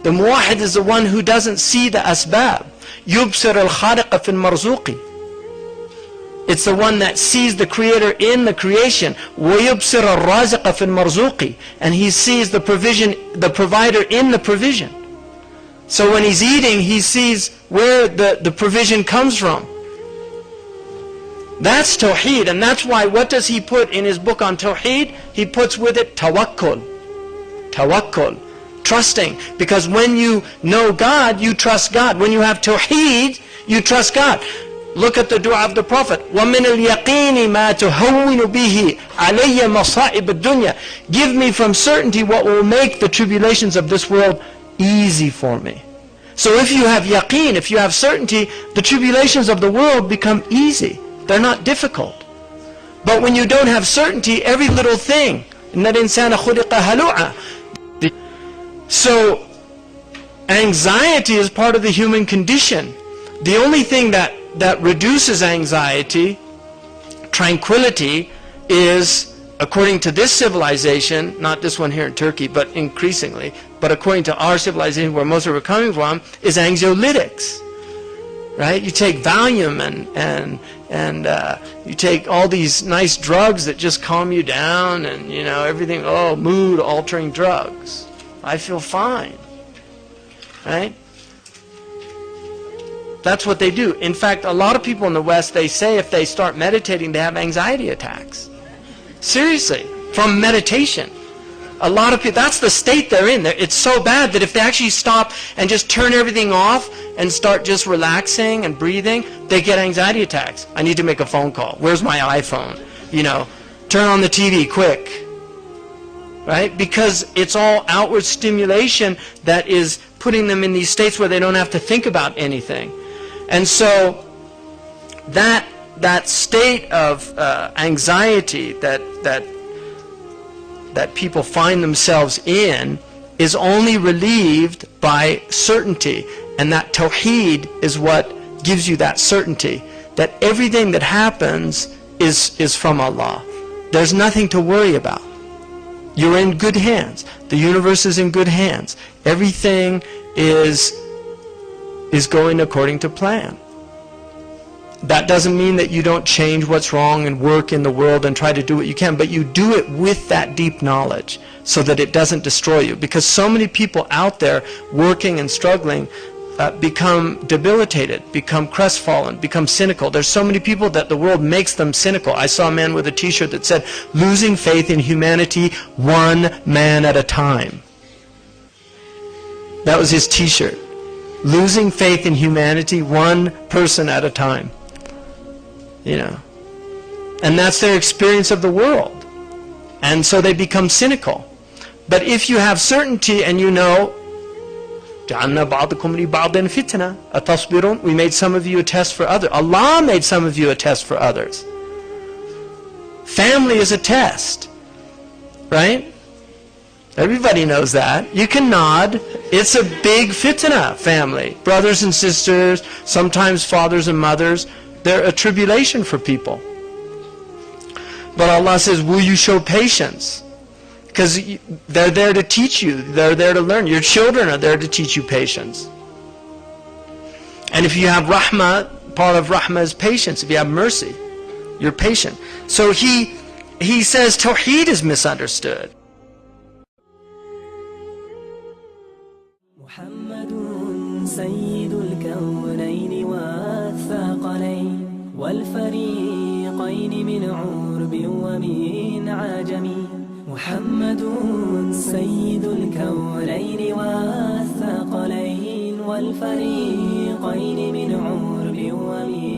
The muwahid is the one who doesn't see the asbab. يُبْصِرَ الْخَالِقَ فِي الْمَرْزُوقِ. It's the one that sees the Creator in the creation. وَيُبْصِرَ الرَّازِقَ فِي الْمَرْزُوقِ. And he sees the provider in the provision. So when he's eating, he sees where the provision comes from. That's Tawheed. And that's why, what does he put in his book on Tawheed? He puts with it tawakkul. Tawakkul. Trusting. Because when you know God, you trust God. When you have Tawheed, you trust God. Look at the dua of the Prophet. وَمِنَ الْيَقِينِ مَا تُهَوِّنُ بِهِ عَلَيَّ مَصَائِبَ الدُّنْيَا. Give me from certainty what will make the tribulations of this world easy for me. So if you have yaqeen, if you have certainty, the tribulations of the world become easy. They're not difficult. But when you don't have certainty, every little thing, إِنَّ الْإِنسَانَ خُلِقَ هَلُوعًا. So anxiety is part of the human condition. The only thing that reduces anxiety, tranquility, is, according to this civilization, not this one here in Turkey, but increasingly, but according to our civilization where most of it are coming from, is anxiolytics. Right? You take Valium and you take all these nice drugs that just calm you down, and you know, everything, oh, mood altering drugs. I feel fine. Right? That's what they do. In fact, a lot of people in the West, they say if they start meditating, they have anxiety attacks. Seriously, from meditation. A lot of people, that's the state they're in. It's so bad that if they actually stop and just turn everything off and start just relaxing and breathing, they get anxiety attacks. I need to make a phone call. Where's my iPhone? You know, turn on the TV quick. Right? Because it's all outward stimulation that is putting them in these states where they don't have to think about anything. And so that state of anxiety that people find themselves in is only relieved by certainty. And that Tawheed is what gives you that certainty, that everything that happens is from Allah. There's nothing to worry about. You're in good hands. The universe is in good hands. Everything is going according to plan. That doesn't mean that you don't change what's wrong and work in the world and try to do what you can, but you do it with that deep knowledge so that it doesn't destroy you. Because so many people out there working and struggling become debilitated, become crestfallen, become cynical. There's so many people that the world makes them cynical. I saw a man with a t-shirt that said, "Losing faith in humanity, one man at a time." That was his t-shirt. Losing faith in humanity, one person at a time. You know. And that's their experience of the world. And so they become cynical. But if you have certainty and you know, جَعَلْنَا بَعْضَكُمْ لِبَعْضٍ فِتْنَةً أَتَصْبِرُونَ, we made some of you a test for others. Allah made some of you a test for others. Family is a test. Right? Everybody knows that. You can nod. It's a big fitna, family. Brothers and sisters, sometimes fathers and mothers, they're a tribulation for people. But Allah says, will you show patience? Because they're there to teach you. They're there to learn. Your children are there to teach you patience. And if you have rahmah, part of rahmah is patience. If you have mercy, you're patient. So he says Tawheed is misunderstood. سيد الكونين والثقلين والفريقين من عرب ومن عجم محمد سيد الكونين والثقلين والفريقين من عرب ومن